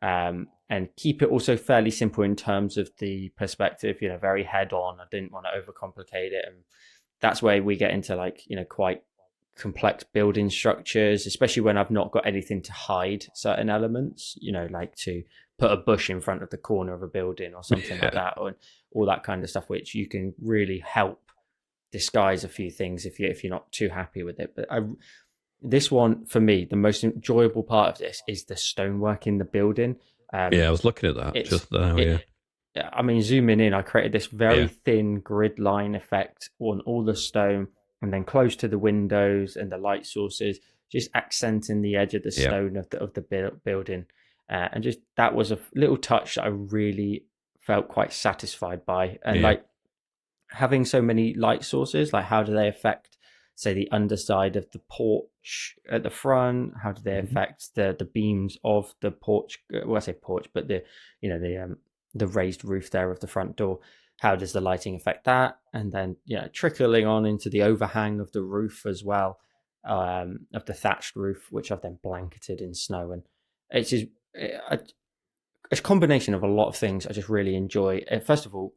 And keep it also fairly simple in terms of the perspective, very head on. I didn't want to overcomplicate it. And that's where we get into like, quite complex building structures, especially when I've not got anything to hide certain elements, like to put a bush in front of the corner of a building or something like that, or all that kind of stuff, which you can really help disguise a few things if you're not too happy with it. But this one, for me, the most enjoyable part of this is the stonework in the building. Yeah, I was looking at that just now. I mean, zooming in, I created this very Yeah. thin grid line effect on all the stone, and then close to the windows and the light sources, just accenting the edge of the Yeah. stone of the building. And just that was a little touch that I really felt quite satisfied by. And Yeah. like having so many light sources, like how do they affect, say, the underside of the porch at the front? How do they affect the beams of the porch? Well, I say porch, but the raised roof there of the front door. How does the lighting affect that? And then trickling on into the overhang of the roof as well, of the thatched roof, which I've then blanketed in snow. And it's just a combination of a lot of things I just really enjoy. First of all,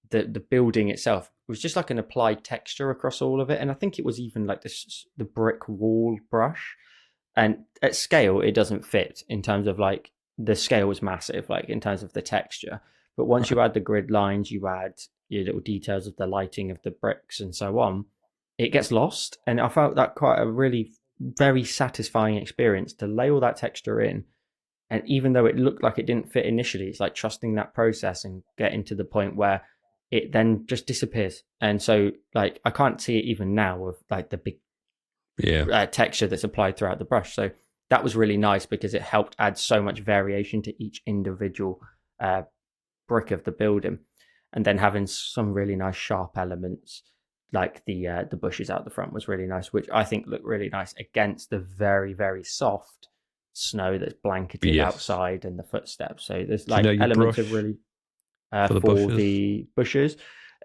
the building itself was just like an applied texture across all of it, and I think it was even like the brick wall brush. And at scale, it doesn't fit in terms of like the scale was massive, like in terms of the texture. But once you add the grid lines, you add your little details of the lighting of the bricks and so on, it gets lost. And I felt that quite a really very satisfying experience to lay all that texture in. And even though it looked like it didn't fit initially, it's like trusting that process and getting to the point where it then just disappears. And so, like, I can't see it even now with like the big texture that's applied throughout the brush. So that was really nice because it helped add so much variation to each individual brick of the building. And then having some really nice sharp elements like the bushes out the front was really nice, which I think looked really nice against the very, very soft snow that's blanketed outside and the footsteps. So there's like elements of really for the bushes.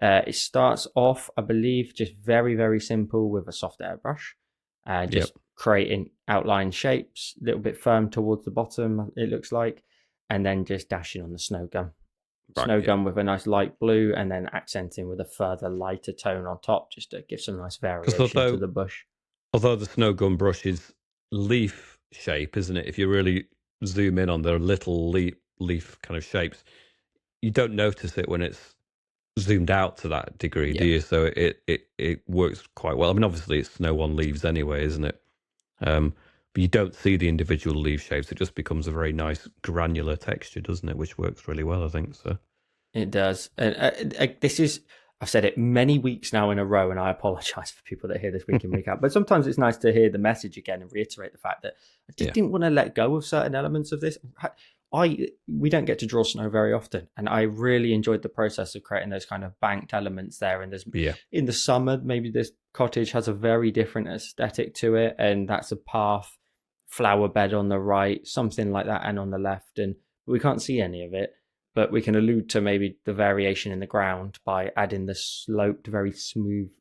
It starts off, I believe, just very, very simple with a soft airbrush, just creating outline shapes, a little bit firm towards the bottom, it looks like, and then just dashing on the snow gun. Snow gun with a nice light blue, and then accenting with a further lighter tone on top, just to give some nice variation to the bush. Although the snow gun brush is leaf shape, isn't it? If you really zoom in on the little leaf kind of shapes, you don't notice it when it's zoomed out to that degree, do you? So it works quite well. I mean, obviously it's snow on leaves anyway, isn't it? But you don't see the individual leaf shapes. It just becomes a very nice granular texture, doesn't it? Which works really well, I think. So it does. And this is, I've said it many weeks now in a row, and I apologize for people that hear this week in, week out. But sometimes it's nice to hear the message again and reiterate the fact that I just didn't want to let go of certain elements of this. We don't get to draw snow very often, and I really enjoyed the process of creating those kind of banked elements there. And there's in the summer, maybe this cottage has a very different aesthetic to it, and that's a path, flower bed on the right, something like that, and on the left, and we can't see any of it. But we can allude to maybe the variation in the ground by adding the sloped, very smooth,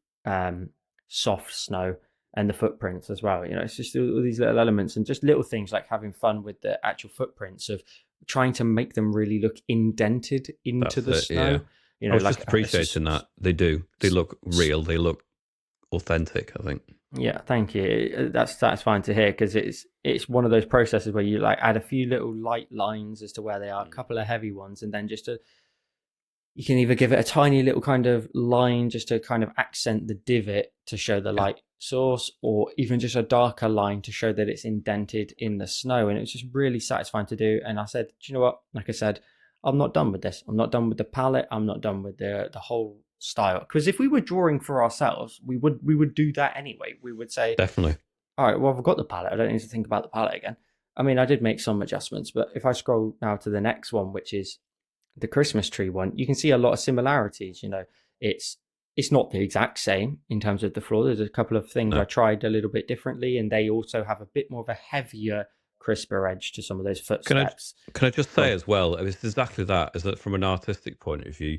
soft snow and the footprints as well. It's just all these little elements and just little things like having fun with the actual footprints of trying to make them really look indented into the snow. I was just appreciating that. They do. They look real. They look authentic, I think. Yeah, thank you. That's satisfying to hear because it's one of those processes where you like add a few little light lines as to where they are, a couple of heavy ones, and then you can either give it a tiny little kind of line just to kind of accent the divot to show the light source, or even just a darker line to show that it's indented in the snow. And it's just really satisfying to do. And I said, do you know what? Like I said, I'm not done with this. I'm not done with the palette. I'm not done with the whole style. Because if we were drawing for ourselves, we would do that anyway. We would say, definitely. All right, well, I've got the palette. I don't need to think about the palette again. I mean, I did make some adjustments, but if I scroll now to the next one, which is the Christmas tree one, you can see a lot of similarities. It's not the exact same in terms of the floor. There's a couple of things I tried a little bit differently, and they also have a bit more of a heavier, crisper edge to some of those footsteps. Can I just say as well, it's exactly that, is that from an artistic point of view,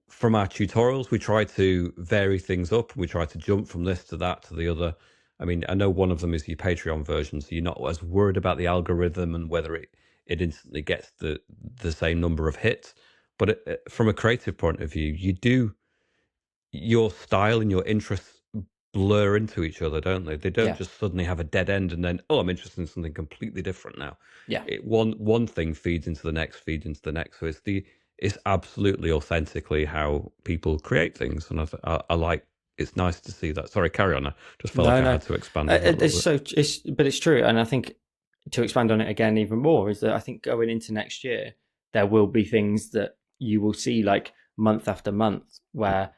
from our tutorials, we try to vary things up. We try to jump from this to that to the other. I mean, I know one of them is your Patreon version, so you're not as worried about the algorithm and whether it instantly gets the same number of hits. But from a creative point of view, you do your style and your interests blur into each other, don't they? They don't Yeah, just suddenly have a dead end and then, oh, I'm interested in something completely different now. yeah. One thing feeds into the next, feeds into the next. So it's absolutely authentically how people create things, and I like. It's nice to see that. Sorry, carry on. I just felt like No, I no. had to expand on that a little It's bit. so but it's true, and I think to expand on it again even more is that I think going into next year there will be things that you will see like month after month where,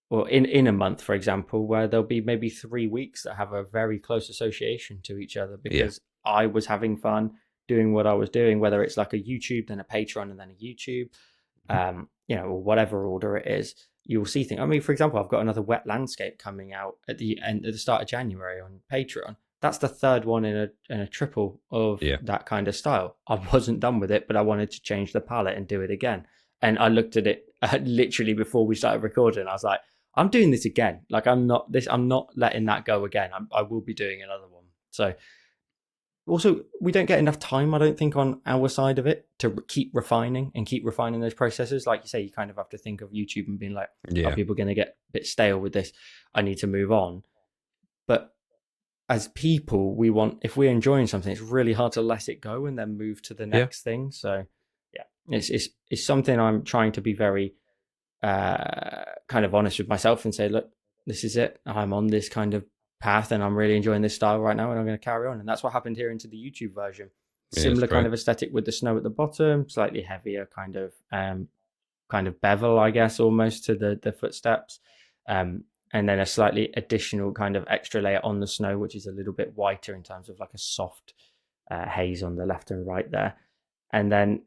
or in a month, for example, where there'll be maybe 3 weeks that have a very close association to each other Yeah, because I was having fun doing what I was doing, whether it's like a YouTube, then a Patreon, and then a YouTube, or whatever order it is, you'll see things. I mean, for example, I've got another wet landscape coming out at the start of January on Patreon. That's the third one in a triple of yeah, that kind of style. I wasn't done with it, but I wanted to change the palette and do it again. And I looked at it literally before we started recording. I was like, I'm doing this again. Like I'm not letting that go again. I will be doing another one. So also, we don't get enough time, I don't think, on our side of it to keep refining those processes. Like you say, you kind of have to think of YouTube and being like, are yeah, people going to get a bit stale with this? I need to move on. But as people, we want, if we're enjoying something, it's really hard to let it go and then move to the yeah, next thing. So yeah, it's something I'm trying to be very kind of honest with myself and say, look, this is it. I'm on this kind of path and I'm really enjoying this style right now and I'm going to carry on. And that's what happened here into the YouTube version. yeah. It's Similar kind great. of aesthetic with the snow at the bottom, slightly heavier kind of bevel, I guess, almost to the footsteps. And then a slightly additional kind of extra layer on the snow, which is a little bit whiter in terms of like a soft haze on the left and right there. And then,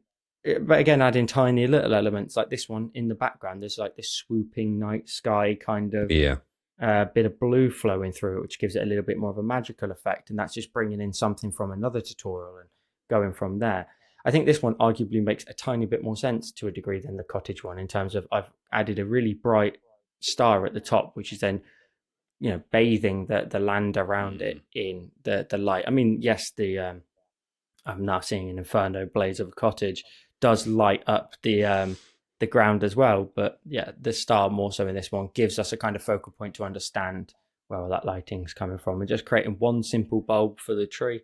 but again, adding tiny little elements like this one in the background. There's like this swooping night sky kind of Yeah, bit of blue flowing through it, which gives it a little bit more of a magical effect. And that's just bringing in something from another tutorial and going from there. I think this one arguably makes a tiny bit more sense to a degree than the cottage one in terms of I've added a really bright star at the top, which is then bathing the land around mm, it in the light. I mean, yes, I'm now seeing an inferno blaze of a cottage does light up the ground as well. But yeah, the star more so in this one gives us a kind of focal point to understand where all that lighting's coming from. And just creating one simple bulb for the tree,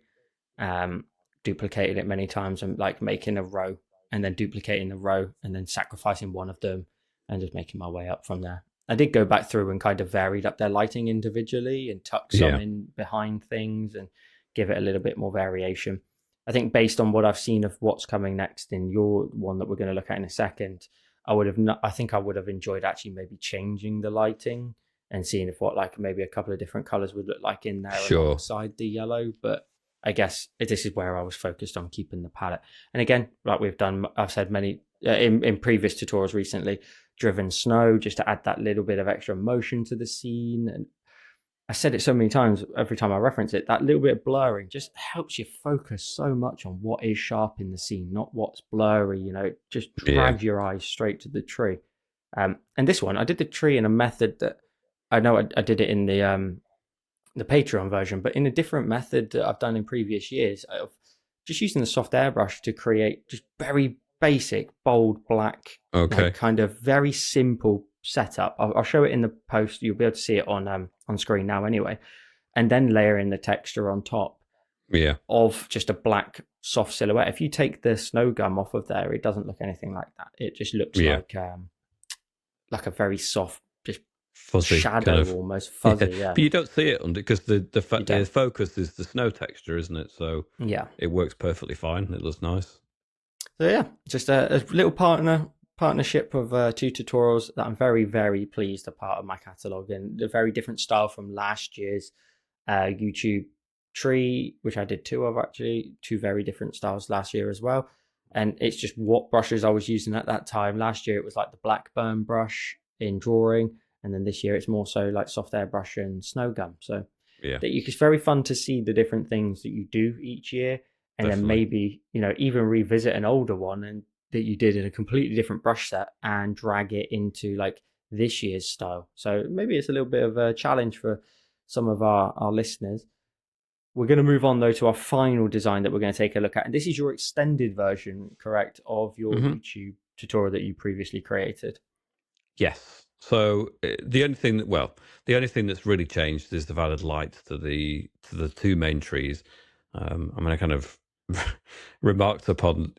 um, duplicating it many times and like making a row and then duplicating the row and then sacrificing one of them and just making my way up from there. I did go back through and kind of varied up their lighting individually and tuck some yeah, in behind things and give it a little bit more variation. I think based on what I've seen of what's coming next in your one that we're going to look at in a second, I would have not, I think I would have enjoyed actually maybe changing the lighting and seeing if what like maybe a couple of different colors would look like in there sure. alongside the yellow. But I guess this is where I was focused on keeping the palette. And again, like we've done, I've said many in previous tutorials recently, driven snow just to add that little bit of extra motion to the scene. And I said it so many times, every time I reference it, that little bit of blurring just helps you focus so much on what is sharp in the scene, not what's blurry. It just Yeah, drags your eyes straight to the tree. And this one, I did the tree in a method that I know I did it in the Patreon version, but in a different method that I've done in previous years of just using the soft airbrush to create just very basic, bold black, like okay. kind of very simple setup. I'll show it in the post. You'll be able to see it on screen now anyway. And then layer in the texture on top Yeah, of just a black soft silhouette. If you take the snow gum off of there, it doesn't look anything like that. It just looks yeah. like a very soft, just Fuzzy, kind shadow of. almost Yeah, fuzzy. Yeah, but you don't see it under because you the don't. focus is the snow texture, isn't it? So Yeah. it works perfectly fine. It looks nice. So yeah, just a little partnership of two tutorials that I'm very very pleased are part of my catalog, and a very different style from last year's YouTube tree, which I did two of actually, two very different styles last year as well. And it's just what brushes I was using at that time. Last year it was like the Blackburn brush in drawing, and then this year it's more so like soft airbrush and snow gum. So Yeah, that it's very fun to see the different things that you do each year, and then definitely. maybe even revisit an older one and that you did in a completely different brush set and drag it into like this year's style. So maybe it's a little bit of a challenge for some of our listeners. We're going to move on though to our final design that we're going to take a look at, and this is your extended version, correct, of your Hmm. YouTube tutorial that you previously created. Yes. So the only thing the only thing that's really changed is the added light to the two main trees. I mean, I kind of remarked upon,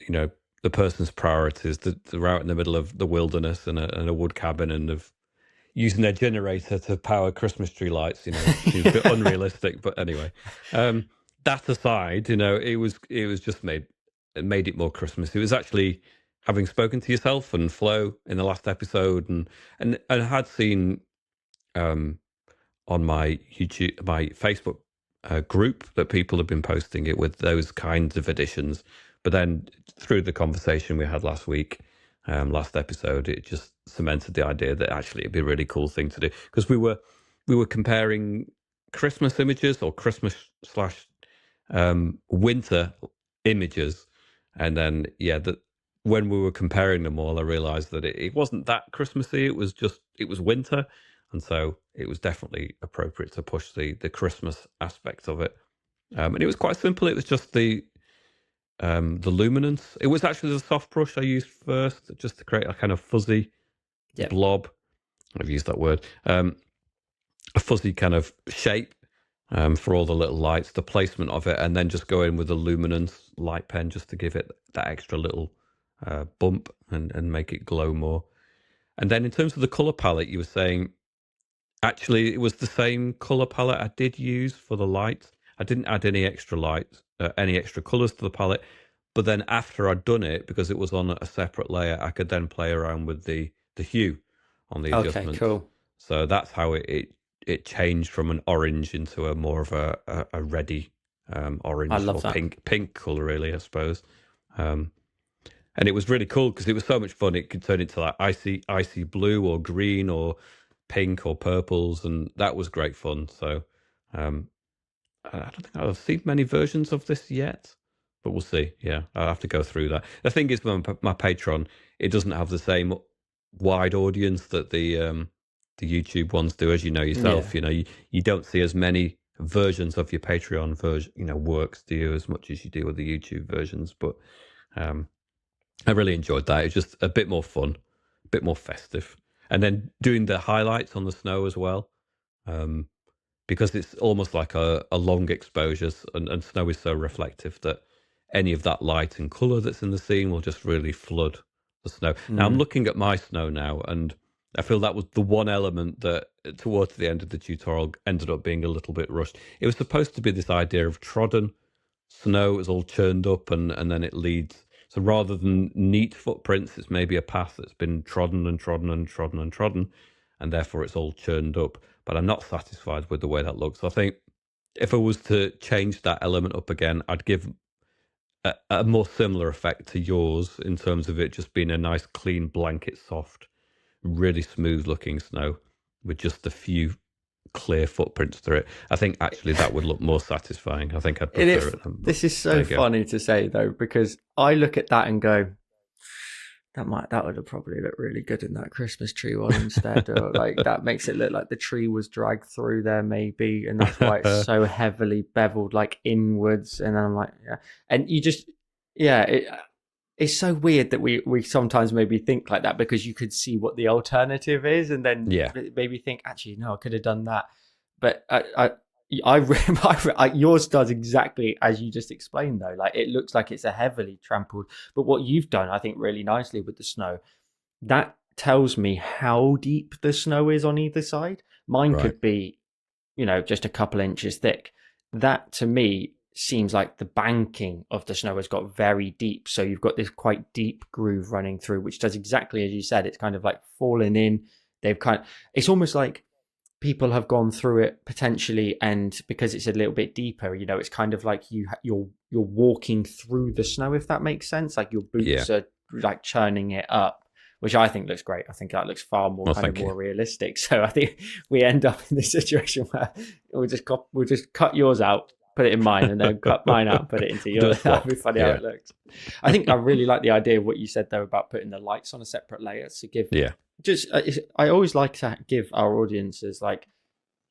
the person's priorities. They're out in the middle of the wilderness and a wood cabin, and of using their generator to power Christmas tree lights. Seems a bit unrealistic, but anyway. Um, that aside, it was just made it more Christmas. It was actually having spoken to yourself and Flo in the last episode, and I had seen um, on my Facebook group that people have been posting it with those kinds of additions. But then through the conversation we had last week, last episode, it just cemented the idea that actually it'd be a really cool thing to do, because we were comparing Christmas images or Christmas slash winter images, and then that when we were comparing them all, I realised that it wasn't that Christmassy. It was winter, and so it was definitely appropriate to push the Christmas aspect of it. And it was quite simple. It was just the luminance. It was actually the soft brush I used first, just to create a kind of fuzzy Yeah. blob. I've used that word. A fuzzy kind of shape for all the little lights, the placement of it, and then just go in with the luminance light pen just to give it that extra little bump and make it glow more. And then in terms of the color palette, you were saying actually it was the same color palette I did use for the lights. I didn't add any extra lights, any extra colors to the palette. But then after I'd done it, because it was on a separate layer, I could then play around with the hue on the Okay, adjustments. cool. So that's how it changed from an orange into a more of a reddy I orange love or that. pink color, really, I suppose. Um, and it was really cool because it was so much fun. It could turn into like icy blue or green or pink or purples, and that was great fun. So um, I don't think I've seen many versions of this yet, but we'll see. Yeah, I'll have to go through that. The thing is, my Patreon, it doesn't have the same wide audience that the YouTube ones do, as you know Yeah. yourself. You don't see as many versions of your Patreon version, works, do you, as much as you do with the YouTube versions. But um, I really enjoyed that. It was just a bit more fun, a bit more festive, and then doing the highlights on the snow as well. Um, because it's almost like a long exposure, and snow is so reflective that any of that light and color that's in the scene will just really flood the snow. Now I'm Mm. looking at my snow now, and I feel that was the one element that towards the end of the tutorial ended up being a little bit rushed. It was supposed to be this idea of trodden snow. Is all churned up, and then it leads. So rather than neat footprints, it's maybe a path that's been trodden and trodden and trodden and trodden, and therefore it's all churned up. But I'm not satisfied with the way that looks. I think if I was to change that element up again, I'd give a more similar effect to yours in terms of it just being a nice, clean, blanket, soft, really smooth looking snow with just a few clear footprints through it. I think actually that would look more satisfying. I think I'd It prefer is. it. But This is there so you go. funny to say though, because I look at that and go, that would have probably looked really good in that Christmas tree one instead. Or like that makes it look like the tree was dragged through there maybe, and that's why it's so heavily beveled like inwards. And I'm like, yeah, and you just, yeah, it's so weird that we sometimes maybe think like that because you could see what the alternative is, and then Yeah, maybe think actually no, I could have done that, but yours does exactly as you just explained though. Like it looks like it's a heavily trampled, but what you've done, I think, really nicely with the snow, that tells me how deep the snow is on either side. Mine right. could be, just a couple inches thick. That to me seems like the banking of the snow has got very deep. So you've got this quite deep groove running through, which does exactly as you said. It's kind of like fallen in. It's almost like people have gone through it potentially, and because it's a little bit deeper, it's kind of like you're walking through the snow, if that makes sense. Like your Yeah. boots are like churning it up, which I think looks great. I think that looks far more Well, kind of thank you. more realistic. So I think we end up in this situation where we'll just cut yours out, put it in mine, and then cut mine out, put it into Do a yours. That'd swap. be funny how Yeah. it looks. I think I really like the idea of what you said though about putting the lights on a separate layer to give Yeah. just. I always like to give our audiences like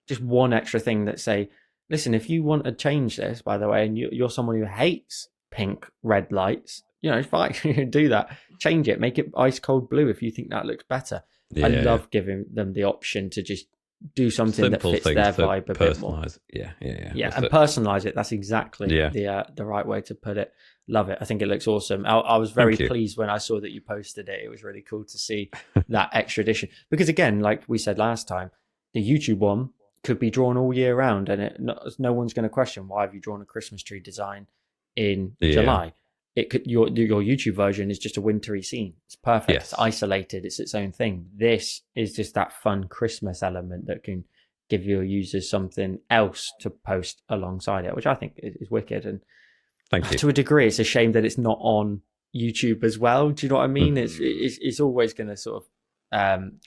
just one extra thing that say, listen, if you want to change this, by the way, and you're someone who hates pink red lights, fine, do that. Change it, make it ice cold blue if you think that looks better. I Yeah, yeah. love giving them the option to just do something that Simple fits things their to vibe a bit more. personalize. Yeah, yeah, yeah. Yeah, That's and it. personalize it. That's exactly Yeah. the right way to put it. Love it. I think it looks awesome. I was very Thank you. pleased when I saw that you posted it. It was really cool to see that extra edition because, again, like we said last time, the YouTube one could be drawn all year round, and no one's going to question why have you drawn a Christmas tree design in Yeah. July. It could your YouTube version is just a wintry scene. It's perfect. It's Yes. isolated. It's its own thing. This is just that fun Christmas element that can give your users something else to post alongside it, which I think is wicked. And Thank you. to a degree, it's a shame that it's not on YouTube as well. Do you know what I mean? It's Mm, it's, it's always going to sort of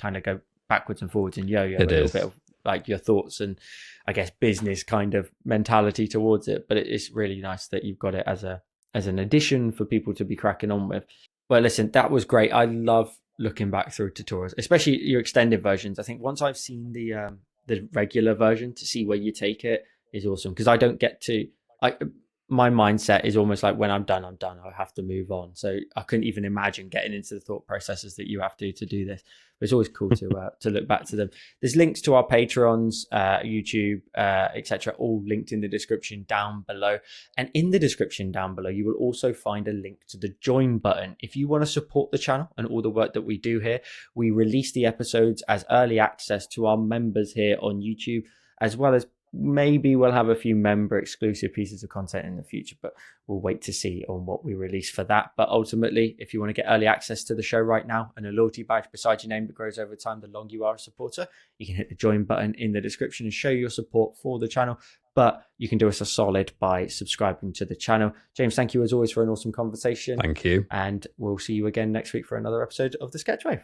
kind of go backwards and forwards and yo-yo it a little bit is. of like your thoughts and I guess business kind of mentality towards it. But it's really nice that you've got it as an addition for people to be cracking on with. Well, listen, that was great. I love looking back through tutorials, especially your extended versions. I think once I've seen the regular version to see where you take it is awesome because I don't get to. I My mindset is almost like when I'm done, I'm done. I have to move on. So I couldn't even imagine getting into the thought processes that you have to do this. But it's always cool to look back to them. There's links to our Patreons, YouTube, etc., all linked in the description down below. And in the description down below, you will also find a link to the join button. If you want to support the channel and all the work that we do here, we release the episodes as early access to our members here on YouTube, as well as maybe we'll have a few member exclusive pieces of content in the future, but we'll wait to see on what we release for that. But ultimately, if you want to get early access to the show right now and a loyalty badge beside your name that grows over time the longer you are a supporter, you can hit the join button in the description and show your support for the channel. But you can do us a solid by subscribing to the channel. James, thank you as always for an awesome conversation. Thank you. And we'll see you again next week for another episode of the Sketchwave.